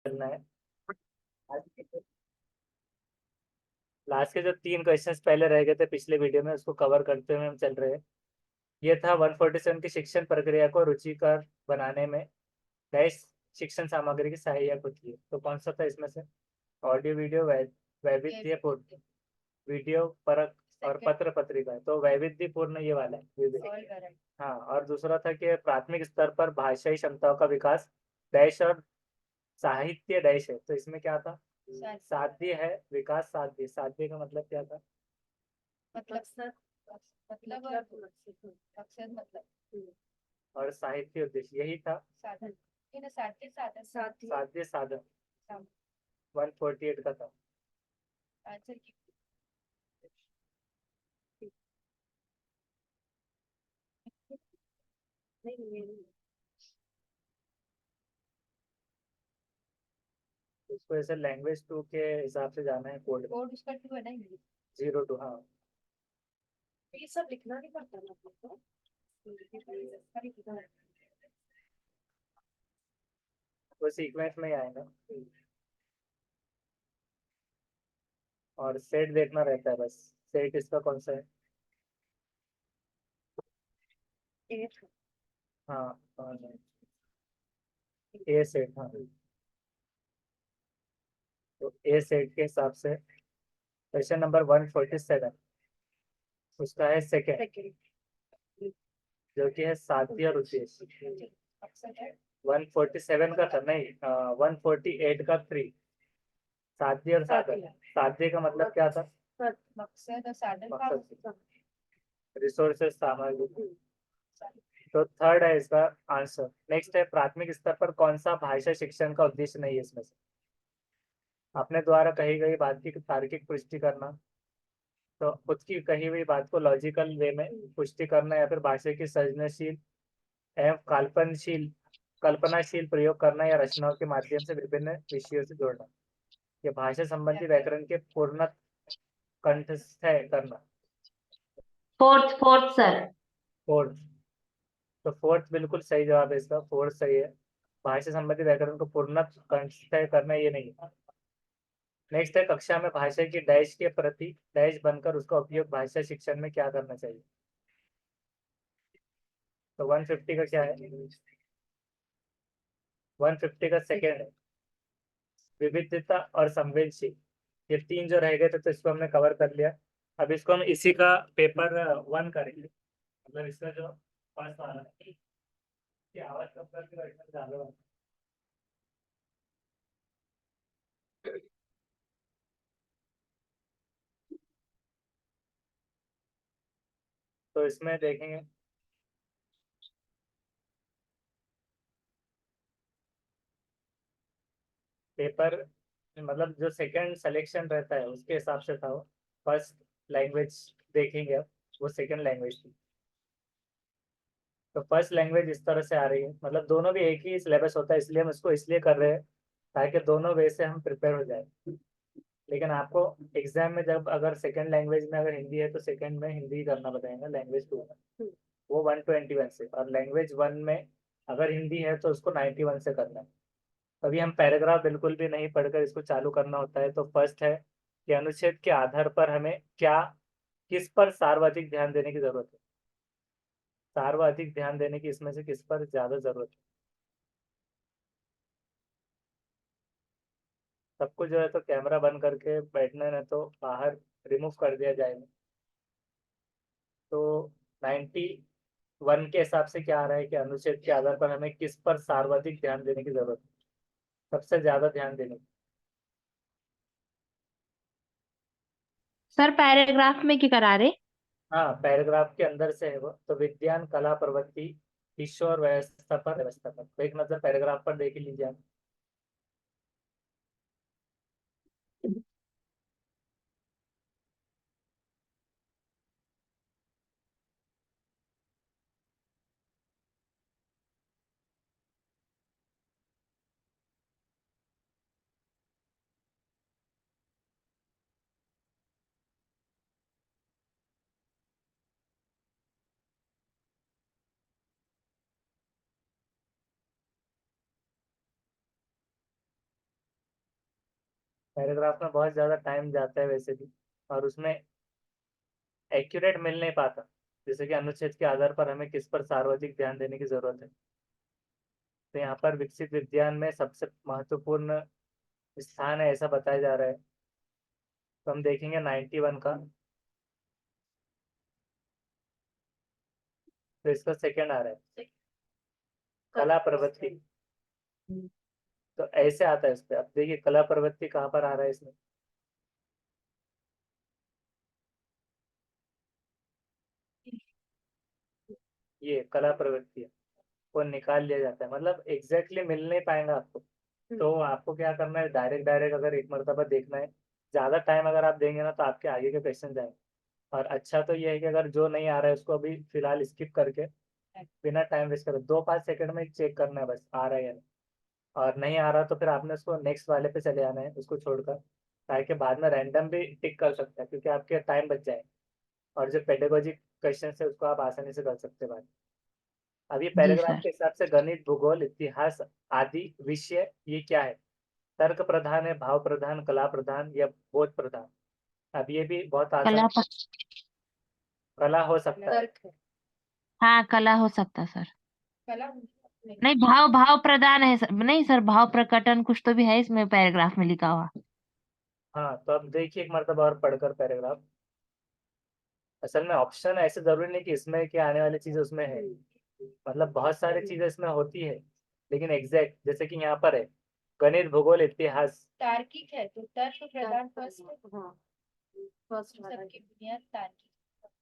करना है। लास्ट के जो 3 क्वेश्चंस पहले रह गए थे पिछले वीडियो में, उसको कवर करते हुए हम चल रहे हैं। ये था 147 की शिक्षण प्रक्रिया को रुचिकर बनाने में डैश शिक्षण सामग्री की सहायक होती है। तो कौन सा था इसमें से? ऑडियो वीडियो वैविध्यपूर्ण, वीडियो परक और पत्र पत्रिका। तो वैविध्यपूर्ण ये वाला है, हाँ। और दूसरा था कि प्राथमिक स्तर पर भाषाई क्षमताओं का विकास डैश और साहित्य डैश है। तो इसमें क्या था? साध्य है, विकास साध्य। साध्य का मतलब क्या था? मतलब सर, मतलब मकसद मतलब और साहित्य उद्देश्य यही था। साधन, साध्य साधन साध्य साधन 148 का था। आंसर की नहीं। इसको ऐसे लैंग्वेज 2 के हिसाब से जाना है कोड। कोड उसका 2 है ना, इंग्लिश 02, हाँ। ये सब लिखना नहीं पड़ता ना आपको। वो सीक्वेंस में ही आएगा। और सेट देखना रहता है बस। सेट इसका कौन सा है? हाँ, ए सेट, हाँ। तो ए सेट के हिसाब से क्वेश्चन नंबर 147 उसका है सेकेंड, जो कि है साध्य और उद्देश्य। 147 का था, नहीं, 148 का 3। साध्य और साधन। साध्य का मतलब क्या था? मकसद और साधन का मकसद, रिसोर्सेस, सामग्री। तो थर्ड है इसका आंसर। नेक्स्ट है प्राथमिक स्तर पर कौन सा भाषा शिक्षण का उद्देश्य नहीं है इसमें से? अपने द्वारा कही गई बात की तार्किक पुष्टि करना, तो खुद की कही हुई बात को लॉजिकल वे में पुष्टि करना, या फिर भाषा की सृजनशील एवं कल्पनाशील प्रयोग करना, या रचनाओं के माध्यम से विभिन्न विषयों से जोड़ना। ये भाषा संबंधी व्याकरण के पूर्ण कंठस्थ करना। Fourth fourth sir. फोर्थ। तो फोर्थ बिल्कुल सही जवाब है इसका, फोर्थ सही है। भाषा संबंधी व्याकरण को पूर्ण कंठस्थ करना ये नहीं है। नेक्स्ट है कक्षा में भाषा की डैश के प्रति डैश बनकर उसका उपयोग भाषा शिक्षण में क्या करना चाहिए? तो 150 का क्या है? 150 का सेकेंड है विविधता और संवेदनशील। ये 3 जो रह गए थे तो इसको हमने कवर कर लिया। अब इसको हम इसी का पेपर 1 करेंगे, मतलब इसका जो फर्स्ट वाला है कि आवाज कम करके बैठना ज्यादा है। तो इसमें देखेंगे पेपर, मतलब जो सेकंड सिलेक्शन रहता है उसके हिसाब से था वो। फर्स्ट लैंग्वेज देखेंगे अब, वो सेकंड लैंग्वेज थी। तो फर्स्ट लैंग्वेज इस तरह से आ रही है, मतलब दोनों भी एक ही सिलेबस होता है, इसलिए हम इसको इसलिए कर रहे हैं ताकि दोनों वे से हम प्रिपेयर हो जाए। लेकिन आपको एग्जाम में जब अगर सेकंड लैंग्वेज में अगर हिंदी है तो सेकंड में हिंदी करना बताएगा लैंग्वेज 2 में, वो 121 से। और लैंग्वेज 1 में अगर हिंदी है तो उसको 91 से करना है। अभी हम पैराग्राफ बिल्कुल भी नहीं पढ़कर इसको चालू करना होता है। तो फर्स्ट है कि अनुच्छेद के आधार पर हमें क्या, किस पर सर्वाधिक ध्यान देने की जरूरत है? सर्वाधिक ध्यान देने की इसमें से किस पर ज्यादा जरूरत है? सबको जो है तो कैमरा बंद करके बैठना, है तो बाहर रिमूव कर दिया जाएगा। तो 91 के हिसाब से क्या आ रहा है कि अनुच्छेद के आधार पर हमें किस पर सर्वाधिक ध्यान देने की जरूरत है, सबसे ज्यादा ध्यान देने की? सर पैराग्राफ में क्या करा रहे? हाँ, पैराग्राफ के अंदर से है वो। तो विज्ञान, कला, प्रवृत्ति, विश्व और व्यवस्था पर तो एक नजर पैराग्राफ पर देख लीजिए आप। पैराग्राफ में बहुत ज्यादा टाइम जाता है वैसे भी, और उसमें एक्यूरेट मिल नहीं पाता। जैसे कि अनुच्छेद के आधार पर हमें किस पर सार्वधिक ध्यान देने की जरूरत है। तो यहाँ पर विकसित विज्ञान में सबसे महत्वपूर्ण स्थान है ऐसा बताया जा रहा है। तो हम देखेंगे 91 का। तो इसका सेकंड आ रहा है कला प्रवृत्ति। तो ऐसे आता है इस पे। अब देखिए कला प्रवृत्ति कहाँ पर आ रहा है इसमें। ये कला प्रवृत्ति है, वो निकाल लिया जाता है, मतलब एग्जैक्टली मिल नहीं पाएगा आपको। तो आपको क्या करना है, डायरेक्ट डायरेक्ट अगर एक मरतबा देखना है, ज्यादा टाइम अगर आप देंगे ना तो आपके आगे के क्वेश्चन जाएंगे। और अच्छा तो ये है कि अगर जो नहीं आ रहा है उसको अभी फिलहाल स्किप करके बिना टाइम वेस्ट करे 2-5 सेकंड में चेक करना है बस आ रहा है या नहीं। और नहीं आ रहा तो फिर आपने उसको नेक्स्ट वाले पे चले आना है उसको छोड़कर, ताकि बाद में रैंडम भी टिक कर सकता है, क्योंकि आपके टाइम बच जाए। और जो पेडागोजी क्वेश्चन है उसको आप आसानी से कर सकते हैं बाद में। अभी जी पैराग्राफ सर। के हिसाब से गणित, भूगोल, इतिहास आदि विषय ये क्या है? तर्क प्रधान है, भाव प्रधान, कला प्रधान या बोध प्रधान? अब ये भी बहुत आसान। कला कला हो सकता है। हाँ, कला हो सकता सर। नहीं, भाव भाव प्रदान है सर, नहीं सर, भाव प्रकटन कुछ तो भी है इसमें पैराग्राफ में लिखा हुआ। हाँ तो अब देखिए एक मरतबा और पढ़कर पैराग्राफ। असल में ऑप्शन ऐसे जरूरी नहीं कि इसमें क्या आने वाली चीज उसमें है, मतलब बहुत सारी चीजें इसमें होती है, लेकिन एग्जैक्ट जैसे कि यहाँ पर है गणित, भूगोल, इतिहास। तार्किक है तो तर्क प्रधान फर्स्ट सबकी बुनियाद तार्किक।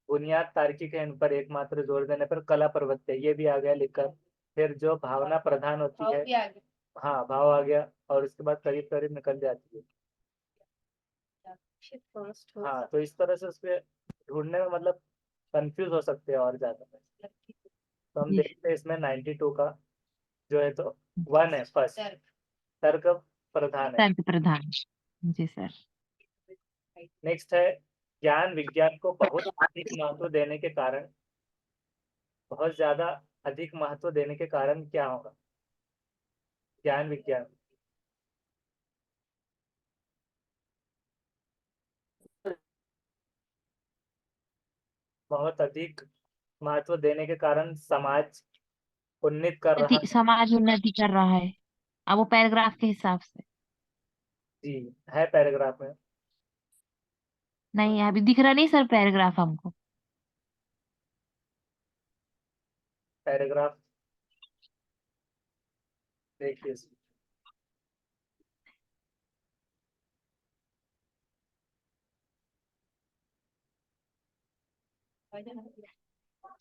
बुनियाद तार्किक है, इन पर एकमात्र जोर देने पर कला प्रवृत्ति है, ये भी आ गया लिखकर। फिर जो भावना प्रधान होती भाव है, भी आगे हाँ भाव आ गया, और उसके बाद करीब करीब निकल जाती है। फर्स्ट हाँ तो इस तरह से उसके ढूंढने में मतलब कंफ्यूज हो सकते हैं और ज्यादा। तो हम जी देखते हैं इसमें 92 का जो है तो 1 है फर्स्ट, तर्क तर्क प्रधान है। तर्क प्रधान। जी सर। नेक्स्ट है ज्ञान विज्ञान को बहुत अधिक महत्व देने के कारण, बहुत ज्यादा अधिक महत्व देने के कारण क्या होगा? ज्ञान विज्ञान बहुत अधिक महत्व देने के कारण समाज उन्नत कर रहा है। समाज उन्नति कर रहा है। अब वो पैराग्राफ के हिसाब से। जी, है पैराग्राफ में। नहीं, अभी दिख रहा नहीं सर पैराग्राफ हमको। पैराग्राफ देखिए इसमें।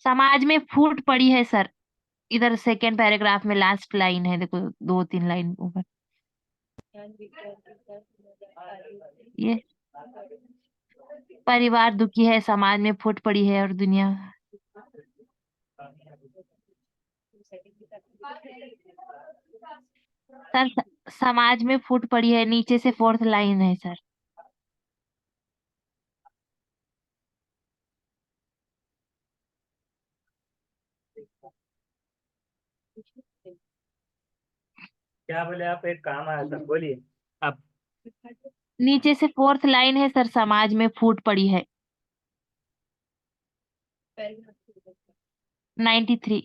समाज में फूट पड़ी है सर। इधर सेकेंड पैराग्राफ में लास्ट लाइन है, देखो 2-3 लाइन ऊपर। ज्ञान विज्ञान की तर्क आदि ये परिवार दुखी है, समाज में फूट पड़ी है और दुनिया। सर समाज में फूट पड़ी है, नीचे से फोर्थ लाइन है सर। क्या बोले आप, एक काम आया था बोलिए अब। नीचे से फोर्थ लाइन है सर, समाज में फूट पड़ी है। 93।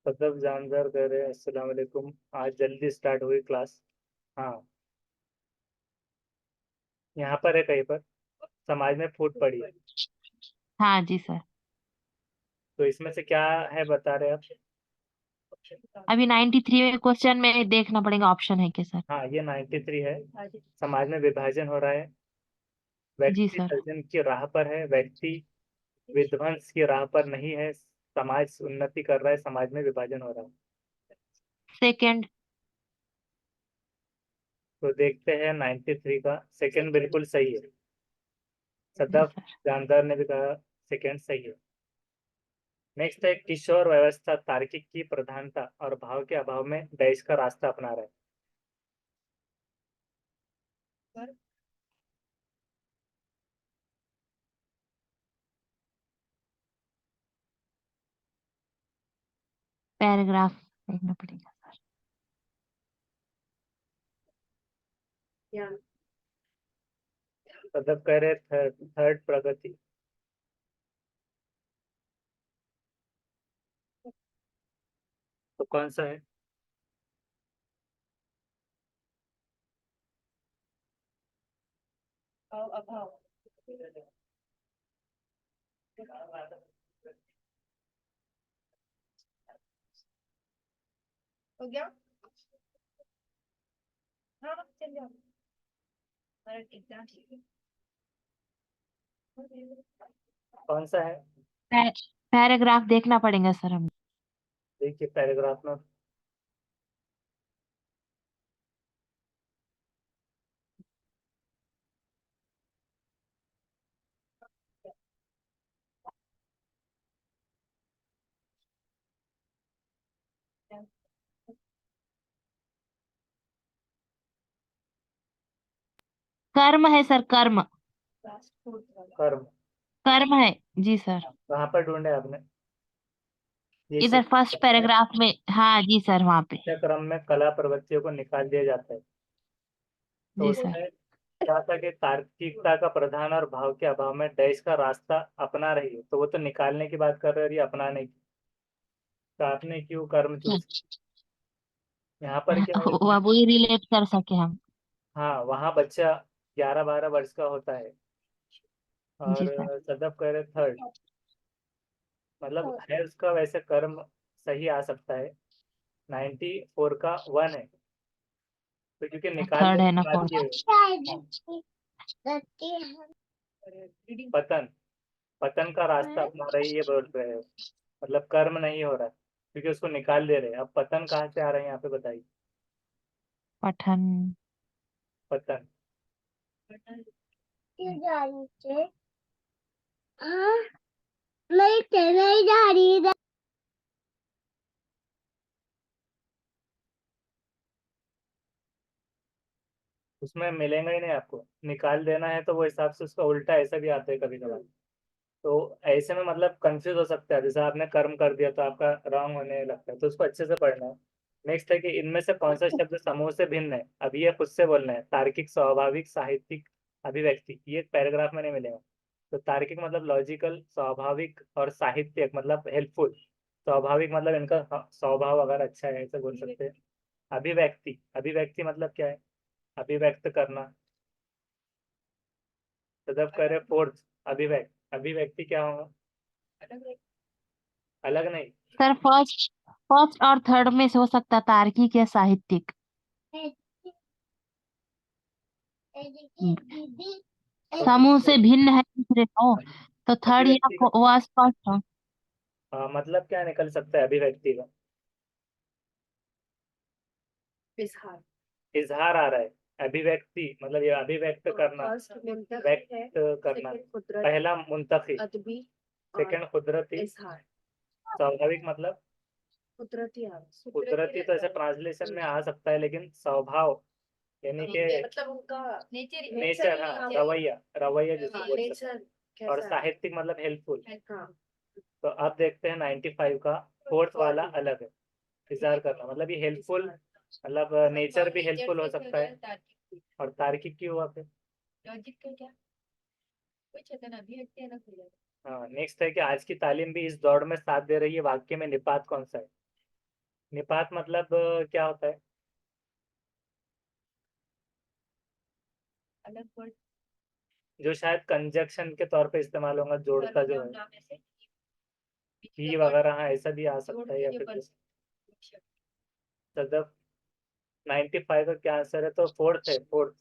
मतलब जानकार कह रहे हैं अस्सलाम वालेकुम, आज जल्दी स्टार्ट हुई क्लास। हाँ यहाँ पर है कहीं पर समाज में फूट पड़ी है। हाँ जी सर। तो इसमें से क्या है बता रहे आप? अभी 93 में क्वेश्चन में देखना पड़ेगा ऑप्शन है क्या सर। हाँ ये 93 है। समाज में विभाजन हो रहा है, जी व्यक्ति सर। सृजन की राह पर है, व्यक्ति विध्वंस की राह पर नहीं है, समाज उन्नति कर रहा है, समाज में विभाजन हो रहा है। सेकंड। तो देखते हैं 93 का सेकंड बिल्कुल सही है। जी सदाब सर। जानदार ने भी कहा सेकंड सही है। नेक्स्ट है किशोर व्यवस्था तार्किक की प्रधानता और भाव के अभाव में डैश का रास्ता अपना रहा है। पैराग्राफ देखना पड़ेगा सर। मतलब कह रहे थर्ड प्रगति। तो कौन सा है? अभाव। हो गया? हाँ चल जाओ, हमारा एग्जाम ठीक है। कौन सा है? पैराग्राफ देखना पड़ेगा सर हमें। देखिए पैराग्राफ में कर्म है सर, कर्म। कर्म कर्म है जी सर। कहाँ पर ढूंढे आपने? ये इधर फर्स्ट पैराग्राफ में, हाँ जी सर, वहाँ पे। क्रम में कला प्रवृत्तियों को निकाल दिया जाता है। तो जी सर। उसमें क्या था कि तार्किकता का प्रधान और भाव के अभाव में देश का रास्ता अपना रही है, तो वो तो निकालने की बात कर रही है, अपनाने की। तो आपने क्यों कर्म चूज? यहाँ पर क्या है? वो अब वही रिलेट कर सके हम। हाँ, वहाँ बच्चा 11-12 वर्ष का होता है जी और सर। सदब कह रहे थर्ड, मतलब है उसका वैसे कर्म सही आ सकता है। 94 का 1 है, तो क्योंकि निकाल थर्ड है देने ना, की बात फोर्थ। की है। पतन, पतन का रास्ता अपना रही है बोल रहे हो, मतलब कर्म नहीं हो रहा है क्योंकि उसको निकाल दे रहे हैं। अब पतन कहाँ से आ रहे हैं यहाँ पे बताइए? पठन। पतन नहीं जा रही। उसमें मिलेगा ही नहीं आपको, निकाल देना है तो वो हिसाब से उसका उल्टा ऐसा भी आता है कभी कभार। तो ऐसे में मतलब कंफ्यूज हो सकता है, जैसे आपने कर्म कर दिया तो आपका रॉन्ग होने लगता है, तो उसको अच्छे से पढ़ना है। नेक्स्ट है कि इनमें से कौन सा शब्द समूह से भिन्न है। अभी ये खुद से बोलना है। तार्किक, स्वाभाविक, साहित्यिक, अभिव्यक्ति, ये पैराग्राफ में नहीं मिलेगा। तो तार्किक मतलब लॉजिकल, स्वाभाविक और साहित्यिक मतलब हेल्पफुल। स्वाभाविक मतलब इनका स्वभाव अगर अच्छा है ऐसे बोल सकते हैं। अभिव्यक्ति, अभिव्यक्ति मतलब क्या है? अभिव्यक्त करना। तो जब करे फोर्थ, अभिव्यक्त, अभिव्यक्ति क्या होगा? अलग नहीं। सर फर्स्ट फर्स्ट और थर्ड में से हो सकता है तार्किक या साहित्यिक। समूह से भिन्न है दूसरे हो, तो थर्ड या अभिव्यक्ति का फर्स्ट हो। मतलब क्या निकल सकता है अभिव्यक्ति का? इजहार। इजहार आ रहा है। अभिव्यक्ति मतलब ये अभिव्यक्त करना, व्यक्त करना। पहला मुंतखी, सेकंड कुदरती, इजहार। स्वाभाविक मतलब कुदरती कुदरती तो ऐसे ट्रांसलेशन में आ सकता है, लेकिन स्वभाव यानी कि मतलब उनका नेचर, नेचर, हाँ, रवैया, रवैया जिसको बोल सकते नेचर हैं। और साहित्यिक मतलब हेल्पफुल। हाँ। तो अब देखते हैं 95 का फोर्थ वाला अलग है। इजहार करना मतलब ये हेल्पफुल, मतलब नेचर भी हेल्पफुल हो सकता है। और तार्किक क्यों हुआ फिर? लॉजिक का क्या कुछ है ना, अभिव्यक्ति है ना खुद। हाँ, नेक्स्ट है कि आज की तालीम भी इस दौड़ में साथ दे रही है। वाक्य में निपात कौन सा है? निपात मतलब क्या होता है? अलग वर्ड जो शायद कंजक्शन के तौर पे इस्तेमाल होगा, जोड़ता जो है, ही वगैरह, हाँ ऐसा भी आ सकता है। या फिर सदफ 95 का क्या आंसर है? तो फोर्थ है, फोर्थ।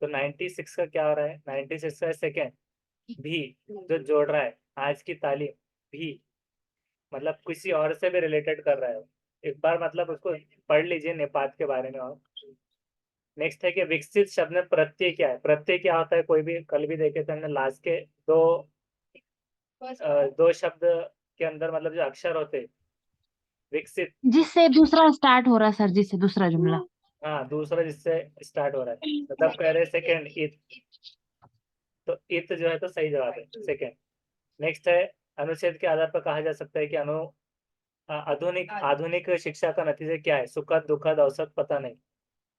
तो 96 का क्या हो रहा है? 96 का सेकेंड भी, जो जोड़ रहा है आज की तालीम भी, मतलब किसी और से भी रिलेटेड कर रहा है। एक बार मतलब उसको पढ़ लीजिए निपात के बारे में। और नेक्स्ट है कि विकसित शब्द में प्रत्यय क्या है? प्रत्यय क्या होता है? कोई भी कल भी देखे थे हमने, लास्ट के दो शब्द के अंदर मतलब जो अक्षर होते हैं, विकसित। जिससे दूसरा स्टार्ट हो रहा है सर, जिससे दूसरा जुमला। हाँ, दूसरा जिससे स्टार्ट हो रहा है, मतलब कह रहे सेकेंड इत। तो इत जो है तो सही जवाब है, सेकेंड। नेक्स्ट है, अनुच्छेद के आधार पर कहा जा सकता है कि आधुनिक आधुनिक शिक्षा का नतीजा क्या है? सुखद, दुखद, औसत, पता नहीं।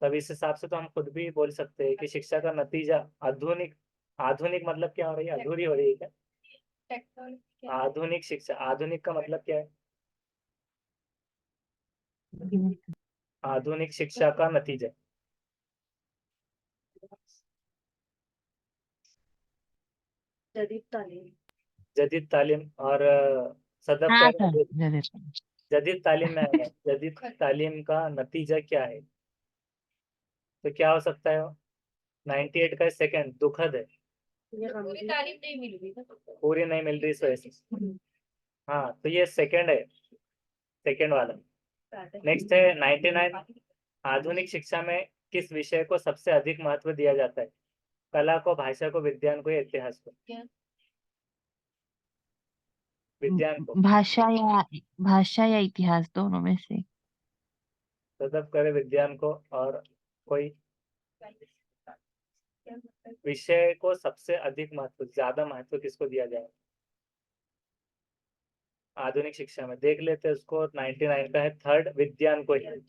तब इस हिसाब से तो हम खुद भी बोल सकते हैं कि शिक्षा का नतीजा आधुनिक। आधुनिक मतलब क्या हो रही है? अधूरी हो रही है क्या? टेक्नोलॉजी आधुनिक शिक्षा, आधुनिक का मतलब क्या है? आधुनिक शिक्षा का नतीजा। जदीद तालीम। जदीद तालीम। और सदफ हाँ कह सर, रहे हैं, दे देते हैं। जदीद तालीम में आएगा। जदीद तालीम का नतीजा क्या है? तो क्या हो सकता है? 98 का सेकंड दुखद है, पूरी तालीम नहीं मिल रही ना। पूरी नहीं मिल रही इस वजह से। हाँ, तो ये सेकंड है, सेकंड वाला। नेक्स्ट है 99, आधुनिक शिक्षा में किस विषय को सबसे अधिक महत्व दिया जाता है? कला को, भाषा को, विज्ञान को या इतिहास को? विज्ञान को। भाषा या इतिहास, दोनों में से। सदफ करे विज्ञान को। और कोई विषय को सबसे अधिक महत्व, ज्यादा महत्व किसको दिया जाए आधुनिक शिक्षा में? देख लेते हैं उसको। 99 का है थर्ड, विज्ञान को ही।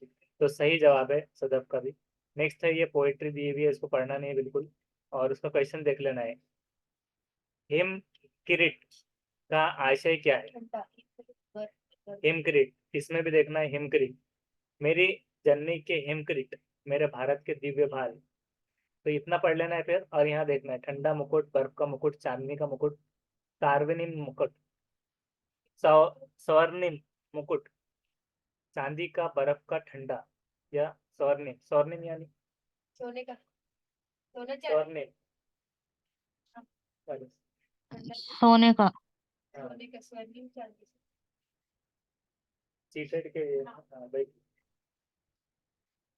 तो सही जवाब है सदफ का भी। नेक्स्ट है, ये पोएट्री दी हुई है, इसको पढ़ना नहीं है बिल्कुल, और उसका क्वेश्चन देख लेना है। हिम किरीट का आशय क्या है? हिमक्रीट, इसमें भी देखना है हिमक्रीट। मेरी जननी के हिमक्रीट, मेरे भारत के दिव्य भाल। तो इतना पढ़ लेना है फिर। और यहाँ देखना है, ठंडा मुकुट, बर्फ का मुकुट, चांदनी का मुकुट, सार्वनिम मुकुट, स्वर्णिम मुकुट, चांदी का, बर्फ का, ठंडा, या स्वर्णिम। स्वर्णिम यानी सोने का, सोना चांदी। स्वर्णिम। सोने का। हाँ, सोने का स्वर्णिम चांदी। चीटेड के। हाँ भाई,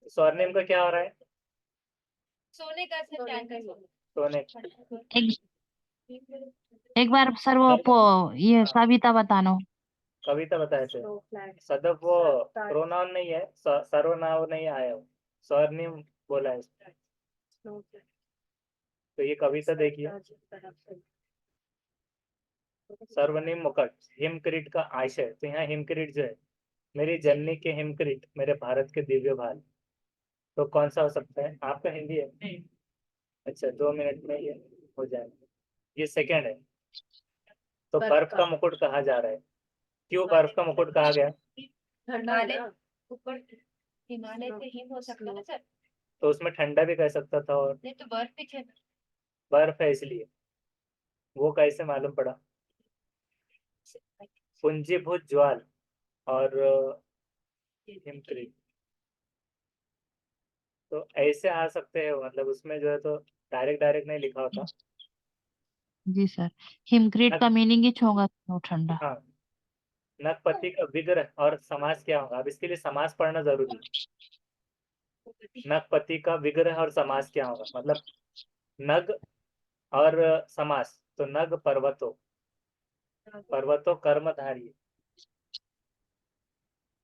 स्वर्णिम का क्या हो रहा है? सोने का सर, चांदी। सोने। एक एक बार सर वो ये कविता बताना। कविता बताए थे सदफ, वो प्रोनाउन नहीं है, सर्वनाम नहीं आया वो, स्वर्णिम बोला है। तो ये कविता देखिए, सर्वनिम मुकुट, हिमक्रीट का आशय। तो यहाँ हिमक्रीट जो है, मेरी जननी के हिमक्रीट, मेरे भारत के दिव्य भाल। तो कौन सा हो सकता है? आपका हिंदी है? अच्छा, 2 मिनट में ये हो जाएगा। ये सेकंड है। तो बर्फ का मुकुट कहा जा रहा है। क्यों बर्फ का मुकुट कहा गया? हिमालय ऊपर, हिमालय से हिम हो सकता है सर। तो उसमें ठंडा भी कह सकता था, और नहीं तो बर्फ भी है। बर्फ है इसलिए। वो कैसे मालूम पड़ा? पुंजीभूत ज्वाल और हिमक्रीट। तो ऐसे आ सकते हैं, मतलब उसमें जो है तो डायरेक्ट डायरेक्ट नहीं लिखा होता। जी सर, हिमक्रीट का नक, मीनिंग ही होगा वो ठंडा। हाँ, नगपति का विग्रह और समास क्या होगा? अब इसके लिए समास पढ़ना जरूरी है। नगपति का विग्रह और समास क्या होगा? मतलब नग और समास। तो नग पर्वतो, पर्वतो कर्मधारी।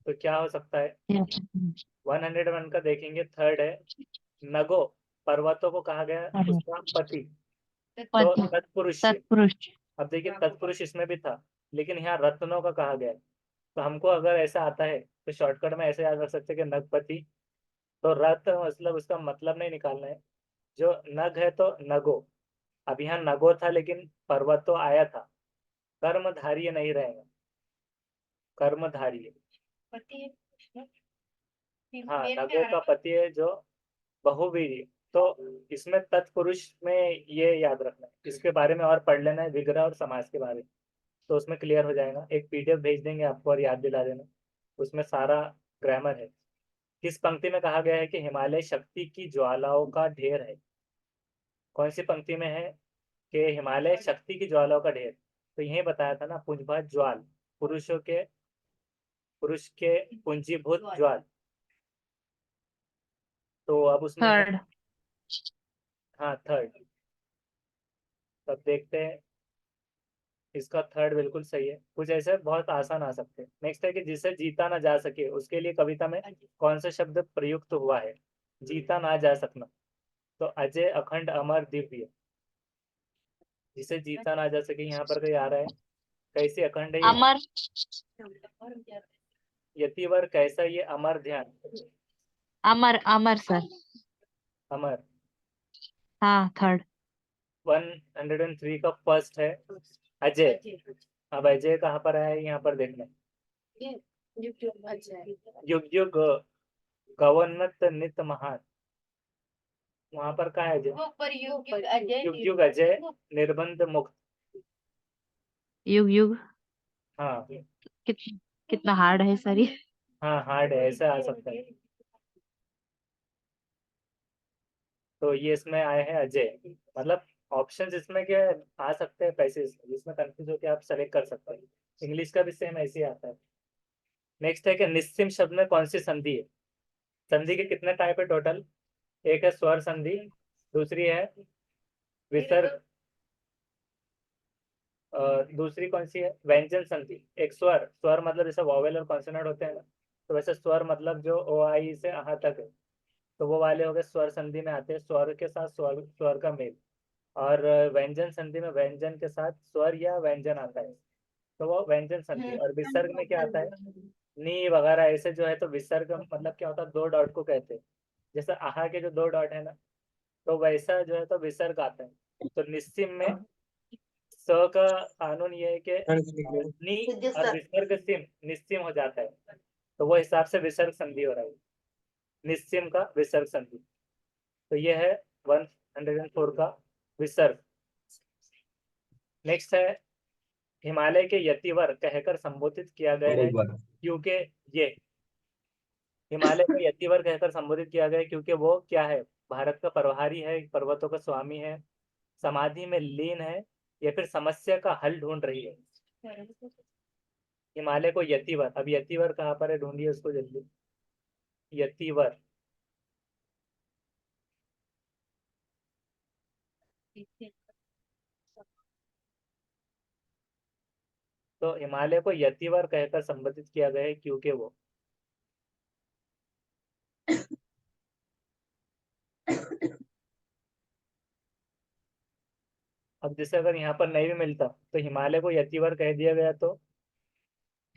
तो क्या हो सकता है? 101 का देखेंगे, थर्ड है, नगो, पर्वतों को कहा गया उसका पति, तो पति, तत्पुरुष। तत्पुरुष। अब देखिए, तत्पुरुष इसमें भी था, लेकिन यहाँ रत्नों का कहा गया है। तो हमको अगर ऐसा आता है तो शॉर्टकट में ऐसे याद रख सकते हैं कि नगपति। तो रत्न मतलब उसका मतलब नहीं निकालना है, जो नग है तो नगो। अब यहाँ नगो था, लेकिन पर्वत तो आया था। कर्मधारी नहीं रहेगा, कर्मधारी। पति है। हाँ, मेल में नगो आ का रहा पति है जो बहुवीर्य। तो इसमें तत्पुरुष में ये याद रखना है, इसके बारे में और पढ़ लेना है, विग्रह और समास के बारे में। तो उसमें क्लियर हो जाएगा। एक पीडीएफ भेज देंगे आपको, और याद दिला देना, उसमें सारा ग्रामर है। किस पंक्ति में कहा गया है कि हिमालय शक्ति की ज्वालाओं का ढेर है? कौन सी पंक्ति में है कि हिमालय शक्ति की ज्वालाओं का ढेर? तो यही बताया था ना, पुंजभूत ज्वाल, पुरुषों के, पुरुष के पुंजीभूत ज्वाल। तो अब उसमें है, थर्ड। हाँ थर्ड। तब देखते हैं, इसका थर्ड बिल्कुल सही है। कुछ ऐसे बहुत आसान आ सकते हैं। नेक्स्ट है कि जिसे जीता ना जा सके, उसके लिए कविता में कौन सा शब्द प्रयुक्त हुआ है? जीता ना जा सकना। तो अजय, अखंड, अमर, दिव्य। जिसे जीता ना जा सके, यहाँ पर कहीं आ रहा है। कैसी अखंड है ये? अमर। यतिवर कैसा ये अमर ध्यान? अमर अमर सर। अमर। हाँ, थर्ड। 103 का फर्स्ट है अजय। अब अजय कहाँ पर है, यहाँ पर देखना। युग युग गवन्नत नित महान, वहां पर कहाँ है अजय? युग युग अजय निर्बंध मुक्त। युग युग। हाँ कित, कितना हार्ड है सर ये। हाँ, हार्ड है, ऐसा आ सकता है। तो ये इसमें आए हैं अजय। मतलब ऑप्शंस इसमें क्या आ सकते हैं, पैसे जिसमें कंफ्यूज होकर आप सेलेक्ट कर सकते हैं। इंग्लिश का भी सेम ऐसे ही आता है। नेक्स्ट है कि निस्सिम शब्द में कौन सी संधि है? संधि के कितने टाइप है टोटल? एक है स्वर संधि, दूसरी है विसर्ग, दूसरी कौन सी है? व्यंजन संधि। एक स्वर, स्वर मतलब जैसे वॉवेल और कॉन्सोनेंट होते हैं ना, तो वैसे स्वर मतलब जो ओ आई से अहाँ तक है, तो वो वाले हो गए स्वर संधि में आते हैं, स्वर के साथ स्वर स्वर का मेल। और व्यंजन संधि में व्यंजन के साथ स्वर या व्यंजन आता है, तो वो व्यंजन संधि। और विसर्ग में क्या आता है? नी वगैरह ऐसे जो है, तो विसर्ग मतलब क्या होता है? दो डॉट को कहते हैं। जैसे आहा के जो दो डॉट है ना, तो वैसा जो है तो विसर्ग आता है। तो निस्सिम में स का कानून ये है कि नी और विसर्ग सिम निस्सिम हो जाता है, तो वो हिसाब से विसर्ग संधि हो रहा है, निस्सिम का विसर्ग संधि। तो ये है 104 का विसर्ग। नेक्स्ट है हिमालय के यतिवर कहकर संबोधित किया गया है क्योंकि ये हिमालय को यतिवर कहकर संबोधित किया गया है क्योंकि वो क्या है? भारत का प्रभारी है, पर्वतों का स्वामी है, समाधि में लीन है, या फिर समस्या का हल ढूंढ रही है। हिमालय को यतिवर, अब यतिवर कहाँ पर है, ढूंढिए उसको जल्दी। यतिवर। तो हिमालय को यतिवर कहकर संबोधित किया गया है क्योंकि वो अब जैसे अगर यहाँ पर नहीं भी मिलता तो हिमालय को यतिवर कह दिया गया, तो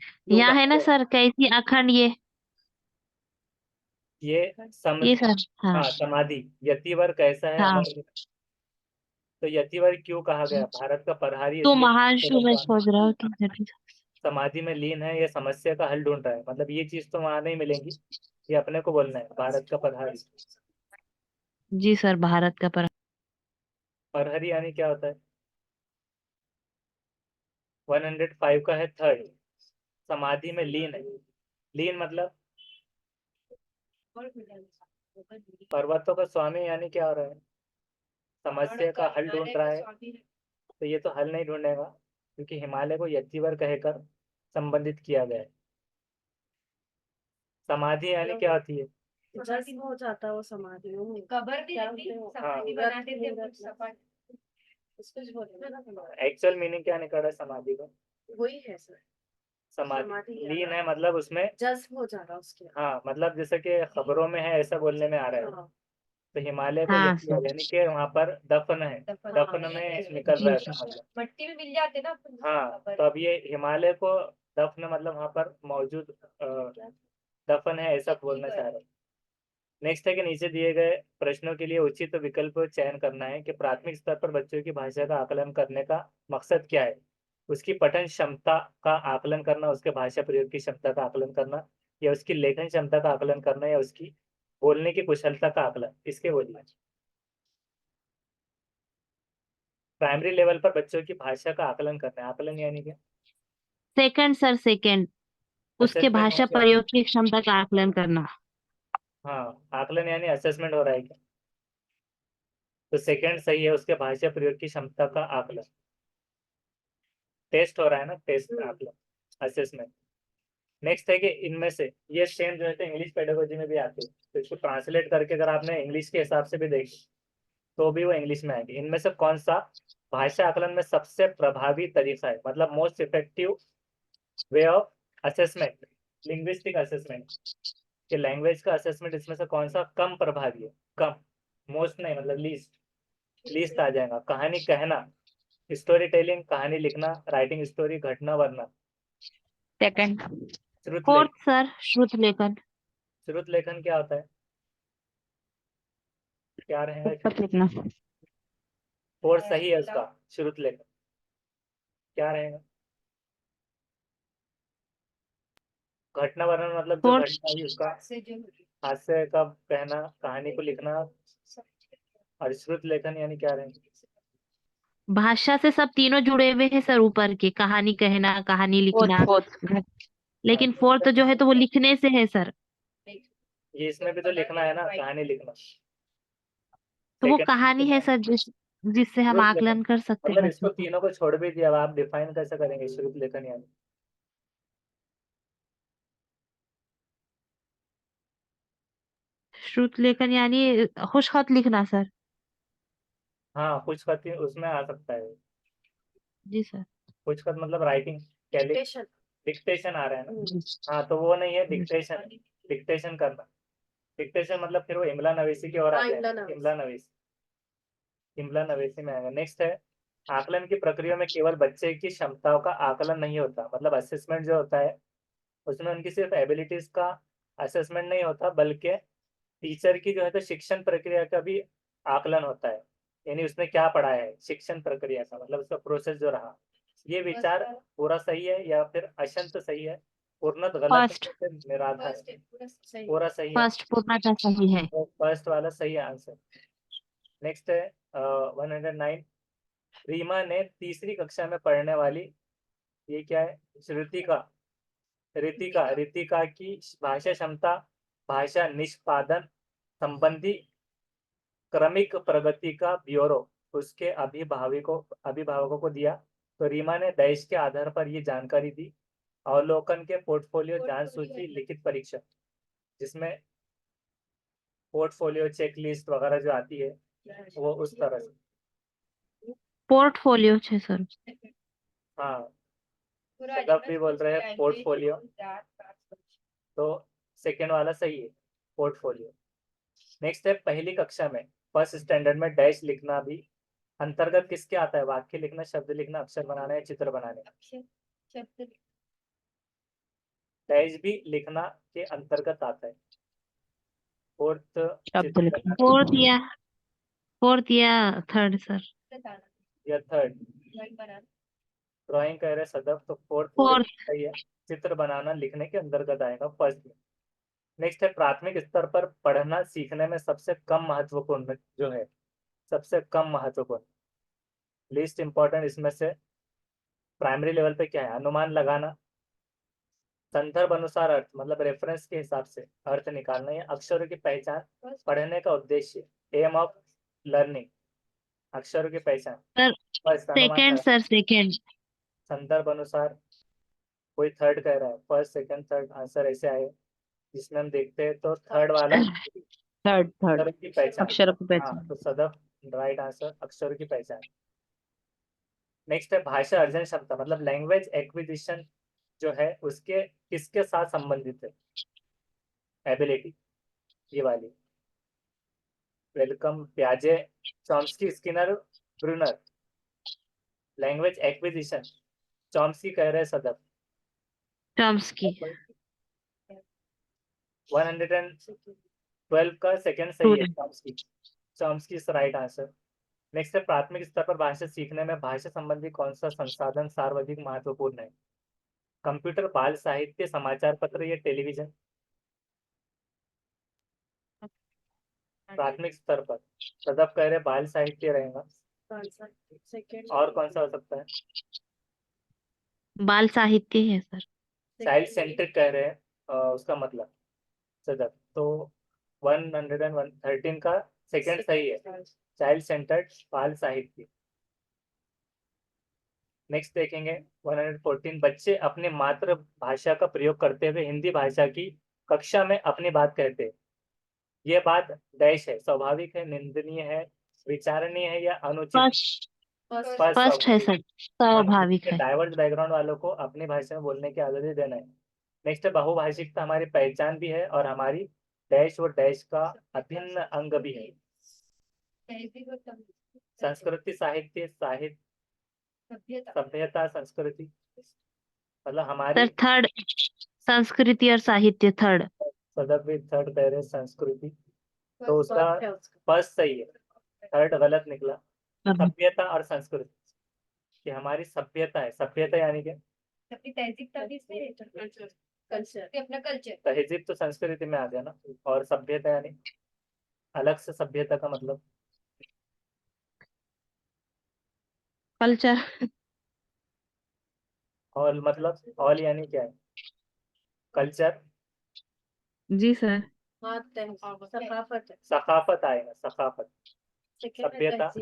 क्यों यहाँ कहा है ना गया? सर, कैसी अखंड ये। ये सम ये सर। हाँ। हाँ, समाधि। यतिवर कैसा है हाँ। अमर। तो यतिवर क्यों कहा गया? भारत का प्रभारी तो इसलिए महाशु में सोच रहा हूँ कि समाधि में लीन है, ये समस्या का हल ढूंढ रहा है। मतलब ये चीज तो वहां नहीं मिलेंगी, ये अपने को बोलना है, भारत का प्रभारी। जी सर, भारत का पर। प्रहरी यानी क्या होता है? 105 का है थर्ड, समाधि में लीन है। लीन मतलब पर्वतों का स्वामी, यानी क्या हो रहा है? समस्या का हल ढूंढ रहा है। तो ये तो हल नहीं ढूंढेगा, क्योंकि हिमालय को यतिवर कहकर संबंधित किया गया है। समाधि यानी क्या होती है? जैसे हो जाता है वो समाधि में कबर भी रहती है, समाधि बनाते थे कुछ सपाट कुछ बोलते एक्चुअल मीनिंग क्या निकला है समाधि का? वही है सर, समाधि लीन है मतलब उसमें जज्ब हो जा रहा उसके। हाँ, मतलब जैसे कि खबरों में है ऐसा बोलने में आ रहा है। हाँ। तो हिमालय को हाँ यतिवर सर। यानी कि वहां पर दफन है, दफन में निकल रहा जी है सर। मतलब। मट्टी में मिल जाते ना। हाँ, तो अब ये हिमालय को दफन मतलब वहां पर मौजूद दफन है, ऐसा बोलना चाह रहे हैं। नेक्स्ट है कि नीचे दिए गए प्रश्नों के लिए उचित विकल्प चयन करना है कि प्राथमिक स्तर पर बच्चों की भाषा का आकलन करने का मकसद क्या है? उसकी पठन क्षमता का आकलन करना, उसके भाषा प्रयोग की क्षमता का आकलन करना, या उसकी लेखन क्षमता का आकलन करना, या उसकी बोलने की कुशलता का आकलन, इसके बोलिए। प्राइमरी लेवल पर बच्चों की भाषा का आकलन करना है, आकलन यानी क्या? Second sir, second. उसके असेसमेंट भाषा हो। प्रयोग की क्षमता का आकलन करना। हाँ, आकलन यानी असेसमेंट हो रहा है क्या? तो सेकंड सही है, उसके भाषा प्रयोग की क्षमता का आकलन। टेस्ट हो रहा है ना, टेस्ट आकलन, असेसमेंट। नेक्स्ट है कि इनमें से ये सेम जो है तो इंग्लिश पेडागोजी में भी आते हैं, तो इसको ट्रांसलेट करके अगर आपने इंग्लिश के हिसाब से भी देखी तो भी वो इंग्लिश में आएगी। इनमें से कौन सा भाषा आकलन में सबसे प्रभावी तरीका है, मतलब most effective way of assessment, linguistic assessment, कि लैंग्वेज का असेसमेंट इसमें से कौन सा कम प्रभावी है? कम, मोस्ट नहीं, मतलब लीस्ट, लीस्ट आ जाएगा। कहानी कहना स्टोरी टेलिंग कहानी लिखना, राइटिंग स्टोरी घटना वर्णन। सेकंड। श्रुत फोर्थ लेखन, सर श्रुत लेखन। श्रुत लेखन क्या होता है, क्या रहेगा? पुस्तक लिखना। फोर्थ सही है उसका, श्रुत लेखन क्या रहेगा? घटना वर्णन मतलब जो फोर्थ घटना हुई उसका हास्य का कहना, कहानी को लिखना। और श्रुत लेखन यानी क्या रहेगा? भाषा से सब तीनों जुड़े हुए हैं सर, ऊपर के कहानी कहना, कहानी लिखना। लेकिन हाँ, फोर्थ जो है तो वो लिखने से है सर। ये इसमें भी तो लिखना है ना, कहानी लिखना। तो वो कहानी है सेकंड सर जिससे हम श्रुत लेखन, आकलन कर सकते हैं मतलब इसको बच्चों को। तीनों को छोड़ भी दिया, अब आप डिफाइन कैसे करेंगे श्रुत लेखन यानी? श्रुत लेखन यानी खुशखत लिखना सर। हाँ, कुछ खत उसमें आ सकता है। जी सर। कुछ खत मतलब राइटिंग, क्या डिक्टेशन। डिक्टेशन आ रहा है ना? जी हाँ, तो वो नहीं है, जी। डिक्टेशन। डिक्टेशन करना, डिक्टेशन मतलब फिर वो इमला नवेसी की ओर हाँ, आते इमला हैं, नवेसी। इमला नवेसी, इमला नवेसी में आएगा। नेक्स्ट है, आकलन की प्रक्रिया में केवल बच्चे की क्षमताओं का आकलन नहीं होता, मतलब असेसमेंट जो होता है उसमें उनकी सिर्फ एबिलिटीज का असेसमेंट नहीं होता, बल्कि टीचर की जो है तो शिक्षण प्रक्रिया का भी आकलन होता है। यानी उसने क्या पढ़ा है, शिक्षण प्रक्रिया का मतलब उसका प्रोसेस जो रहा। ये विचार पूरा सही है या फिर अशंत सही है, पूर्णत गलत है, फर्स्ट। फिर निराधार है? पूरा सही है, फर्स्ट पूर्णतः सही है। तो फर्स्ट वाला सही है आंसर। नेक्स्ट है 109। रीमा ने तीसरी कक्षा में पढ़ने वाली, ये क्या है, ऋतिका, ऋतिका, ऋतिका की भाषा क्षमता, भाषा निष्पादन संबंधी क्रमिक प्रगति का ब्यूरो उसके अभिभावकों को दिया। तो रीमा ने देश के आधार पर ये जानकारी दी। अवलोकन के पोर्टफोलियो जांच सूची लिखित परीक्षा, जिसमें पोर्टफोलियो चेकलिस्ट वगैरह जो आती है वो उस तरह से। पोर्टफोलियो है सर। हाँ, सदफ भी बोल रहे हैं पोर्टफोलियो, तो सेकेंड वाला सही है, पोर्टफोलियो। नेक्स्ट है, पहली कक्षा में फर्स्ट स्टैंडर्ड में डैश लिखना भी अंतर्गत किसके आता है? वाक्य लिखना, शब्द लिखना, अक्षर बनाना या चित्र बनाने? डैश भी लिखना के अंतर्गत आता है। फोर्थ शब्द चित्र लिखना। बनाना फोर्थ या थर्ड सर। या थर्ड? ड्राइंग कह रहे सदफ, तो फोर्थ फोर्थ। सही है, चित्र बनाना लिखने के अंतर्गत आएगा फर्स्ट में। नेक्स्ट है, प्राथमिक स्तर पर पढ़ना सीखने में सबसे कम महत्वपूर्ण जो है, सबसे कम महत्वपूर्ण, लीस्ट इंपॉर्टेंट इसमें से प्राइमरी लेवल पे क्या है? अनुमान लगाना, संदर्भ अनुसार अर्थ मतलब रेफरेंस के हिसाब से अर्थ निकालना, या अक्षरों की पहचान, पढ़ने का उद्देश्य, एम ऑफ लर्निंग, अक्षरों की पहचान, सर फर्स्ट अनुमान सेकंड लगा, सर सेकंड। संदर्भ अनुसार। कोई थर्ड कह रहा है, फर्स्ट सेकंड थर्ड आंसर ऐसे आए जिसमें हम देखते हैं तो थर्ड वाला थर्ड थर्ड। अक्षरों की पहचान। अक्षर की हाँ, पहचान। तो सदफ राइट आंसर, अक्षरों की पहचान। नेक्स्ट है, भाषा अर्जन क्षमता मतलब लैंग्वेज एक्विजिशन जो है उसके किसके साथ संबंधित है? एबिलिटी, ये वाली, वेलकम प्याजे, Chomsky, Skinner, Bruner. Language acquisition Chomsky कह रहे हैं सदफ। चॉम्स्की। 112 का सेकंड सही है, Chomsky, Chomsky is right answer. Next है, प्राथमिक स्तर पर भाषा सीखने में भाषा संबंधी कौन सा संसाधन सर्वाधिक महत्वपूर्ण है? कंप्यूटर, बाल साहित्य, समाचार पत्र या टेलीविजन? प्राथमिक स्तर पर सदफ कह रहे बाल साहित्य रहेगा, और कौन सा हो सकता है? बाल साहित्य है सर। चाइल्ड सेंट्रिक कह रहे हैं उसका मतलब सदफ, तो 113 का सेकंड सही है, चाइल्ड सेंटर्ड बाल साहित्य। नेक्स्ट देखेंगे 114, बच्चे अपने मातृभाषा का प्रयोग करते हुए हिंदी भाषा की कक्षा में अपनी बात कहते हैं। ये बात डैश है, स्वाभाविक है, निंदनीय है, विचारणीय है या अनुचित? फर्स्ट। स्पष्ट, फर्स्ट है स्वाभाविक। सर, स्वाभाविक है। डाइवर्स बैकग्राउंड वालों को अपनी भाषा में बोलने की आजादी देना है। नेक्स्ट है, बहुभाषिकता हमारी पहचान भी है और हमारी डैश और डैश का अभिन्न अंग भी है। संस्कृति, साहित्य, साहित्य सभ्यता संस्कृति, मतलब सर हमारी थर्ड संस्कृति और साहित्य थर्ड। सदब भी थर्ड कह रहे संस्कृति, तो उसका फर्स्ट सही है, थर्ड गलत निकला। सभ्यता और संस्कृति, कि हमारी सभ्यता है, सभ्यता यानी क्या, तहजीब तो संस्कृति में आ गया ना, और सभ्यता यानी अलग से सभ्यता का मतलब कल्चर। ऑल, मतलब ऑल यानी क्या है, कल्चर, जी सर। सकाफत आएगा, सकाफत, सभ्यता,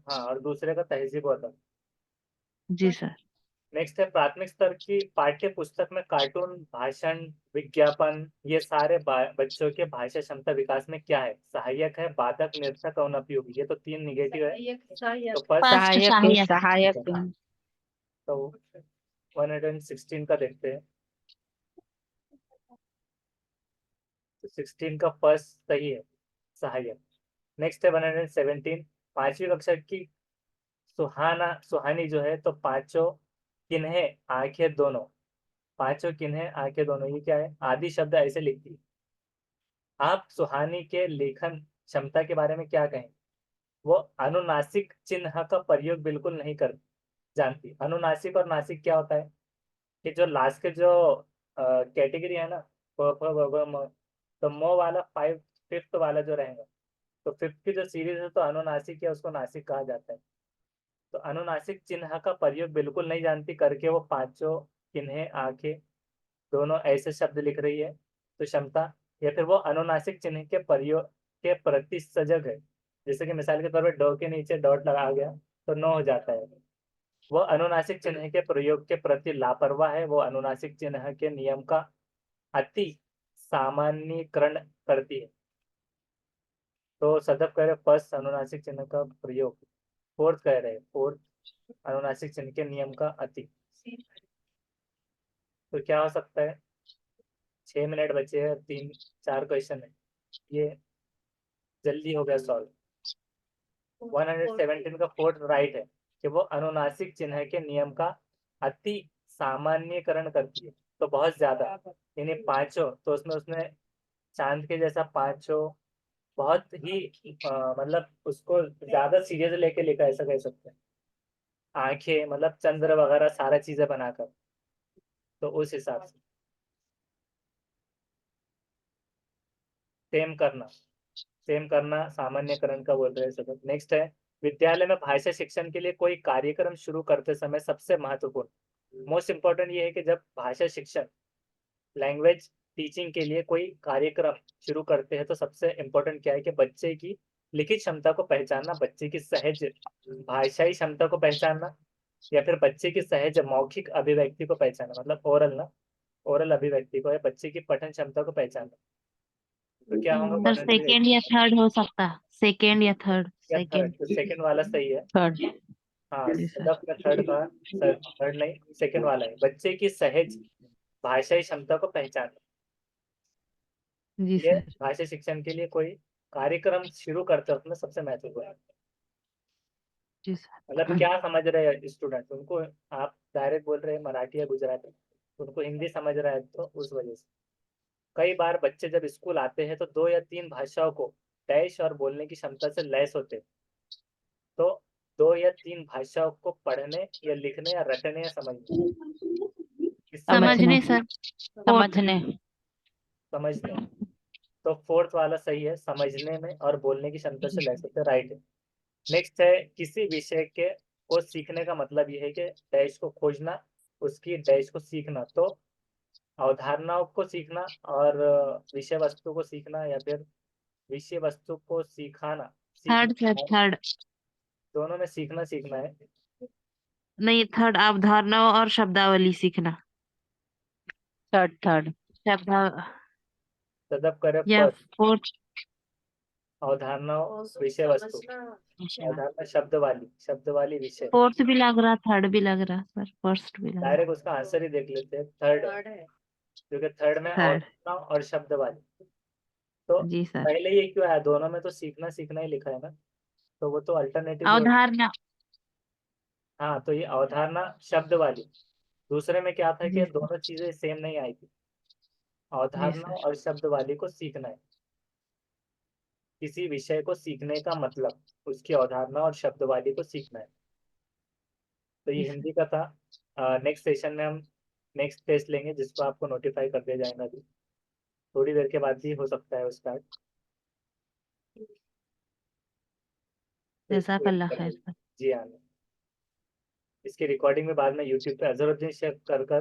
हाँ, और दूसरे का तहजीब होता है। जी सर। नेक्स्ट है प्राथमिक स्तर की पाठ्य पुस्तक में कार्टून, भाषण, विज्ञापन, ये सारे बच्चों के भाषा क्षमता विकास में क्या है, सहायक है, बाधक, निरर्थक और अनुपयोगी, ये तो 3 निगेटिव है। तो फर्स्ट सहायक। सहायक तो 116 का देखते हैं, तो 16 का फर्स्ट सही है, सहायक। नेक्स्ट है 117, 5वीं कक्षा की सुहानी जो है, तो पांचों किन्हें आंखें दोनों, पांचों किन्हें आंखें दोनों, ये क्या है, आदि शब्द ऐसे लिखती है। आप सुहानी के लेखन क्षमता के बारे में क्या कहें, वो अनुनासिक चिन्ह का प्रयोग बिल्कुल नहीं कर जानती। अनुनासिक और नासिक क्या होता है, कि जो लास्ट के जो कैटेगरी है ना, प फ ब भ म, तो म वाला फिफ्थ वाला जो रहेगा, तो फिफ्थ की जो सीरीज है तो अनुनासिक है, उसको नासिक कहा जाता है। तो अनुनासिक चिन्ह का प्रयोग बिल्कुल नहीं जानती करके वो पांचों किन्हें आंखें दोनों ऐसे शब्द लिख रही है, तो क्षमता, या फिर वो अनुनासिक चिन्ह के प्रयोग के प्रति सजग है, जैसे कि मिसाल के तौर पर डॉ के नीचे डॉट लगा गया तो नो हो जाता है। वो अनुनासिक चिन्ह के प्रयोग के प्रति लापरवाह है, वो अनुनासिक चिन्ह के नियम का अति सामान्यकरण करती है। तो सदब कह रहे फर्स्ट अनुनासिक चिन्ह का प्रयोग, फोर्थ कह रहे फोर्थ अनुनासिक चिन्ह के नियम का अति। तो क्या हो सकता है, 6 मिनट बचे हैं, 3-4 क्वेश्चन है, ये जल्दी हो गया सॉल्व। 117 का फोर्थ राइट है, कि वो अनुनासिक चिन्ह के नियम का अति सामान्यकरण करती है, तो बहुत ज्यादा, यानी पांचों, तो उसमें उसने चांद के जैसा पांचों बहुत ही मतलब उसको ज्यादा सीरियस लेके लिखा, ऐसा कह सकते हैं। आंखें मतलब चंद्र वगैरह सारा चीजें बनाकर, तो उस हिसाब से सेम करना सामान्यकरण का बोल रहे हैं सब। नेक्स्ट है, विद्यालय में भाषा शिक्षण के लिए कोई कार्यक्रम शुरू करते समय सबसे महत्वपूर्ण, मोस्ट इंपॉर्टेंट ये है कि जब भाषा शिक्षण, लैंग्वेज टीचिंग के लिए कोई कार्यक्रम शुरू करते हैं तो सबसे इम्पोर्टेंट क्या है, कि बच्चे की लिखित क्षमता को पहचानना, बच्चे की सहज भाषाई क्षमता को पहचानना, या फिर बच्चे की सहज मौखिक अभिव्यक्ति को पहचानना, मतलब ओरल ना, ओरल अभिव्यक्ति को, या बच्चे की पठन क्षमता को पहचानना। तो क्या होगा, सर सेकेंड या थर्ड हो सकता, सेकेंड या थर्ड। या सेकेंड। थर्ड, तो सेकंड वाला सही है। थर्ड। हाँ, जी सर। सदफ का थर्ड का, सर थर्ड नहीं, सेकंड वाला है, बच्चे की सहज भाषाई क्षमता को पहचानना। जी ये सर। भाषा शिक्षण के लिए कोई कार्यक्रम शुरू करते वक्त में सबसे महत्वपूर्ण है। जी सर। मतलब क्या समझ रहे हैं स्टूडेंट, उनको आप डायरेक्ट बोल रहे हैं मराठी या गुजराती, उनको हिंदी समझ रहा है, तो उस वजह से कई बार बच्चे जब स्कूल आते हैं तो 2 या 3 भाषाओं को डैश और बोलने की क्षमता से लैस होते हैं। तो 2 या 3 भाषाओं को पढ़ने या लिखने या रटने या समझने, समझने सर। समझने। समझने, तो फोर्थ वाला सही है, समझने में और बोलने की क्षमता से लैस होते, राइट है। नेक्स्ट है, किसी विषय के को सीखने का मतलब ये है कि डैश को खोजना, उसकी डैश को सीखना, तो अवधारणाओं को सीखना और विषय वस्तु को सीखना, या फिर विषय वस्तु को सिखाना, थर्ड सर सीखना, थर्ड। दोनों में सीखना सीखना है। नहीं थर्ड, अवधारणाओं और शब्दावली सीखना। थर्ड। शब्दा तदब करे या फर्स्ट, फोर्थ। अवधारणाओं विषय वस्तु, अवधारणा शब्द वाली विषय, फोर्थ भी लग रहा, थर्ड भी लग रहा सर, फर्स्ट भी लग रहा। डायरेक्ट उसका आंसर ही देख लेते हैं, थर्ड है, क्योंकि थर्ड में थर्ड। अवधारणा और शब्द वाली। तो जी सर। पहले ये क्यों आया, दोनों में तो सीखना सीखना ही लिखा है ना, तो वो तो अल्टरनेटिव। अवधारणा। हाँ, तो ये अवधारणा शब्द वाली। दूसरे में क्या था जी कि सर। दोनों चीजें सेम नहीं आई थी। जी अवधारणा सर। और शब्द वाली को सीखना है। किसी विषय को सीखने का मतलब उसकी अवधारणा और शब्द वाली को सीखना है। तो ये जी सर। हिंदी का था। नेक्स्ट सेशन में हम नेक्स्ट टेस्ट लेंगे, जिसको आपको नोटिफाई कर दिया जाएगा अभी थोड़ी देर के बाद भी हो सकता है वो स्टार्ट। तो इसको वेट जज़ाकल्लाह कर खैर लीजिए। सर। जी हाँ। इसकी रिकॉर्डिंग में बाद में यूट्यूब पे अजहरुद्दीन शेख कर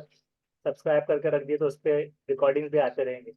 सब्सक्राइब करके रख दिए, तो उस पर रिकॉर्डिंग भी आते रहेंगे।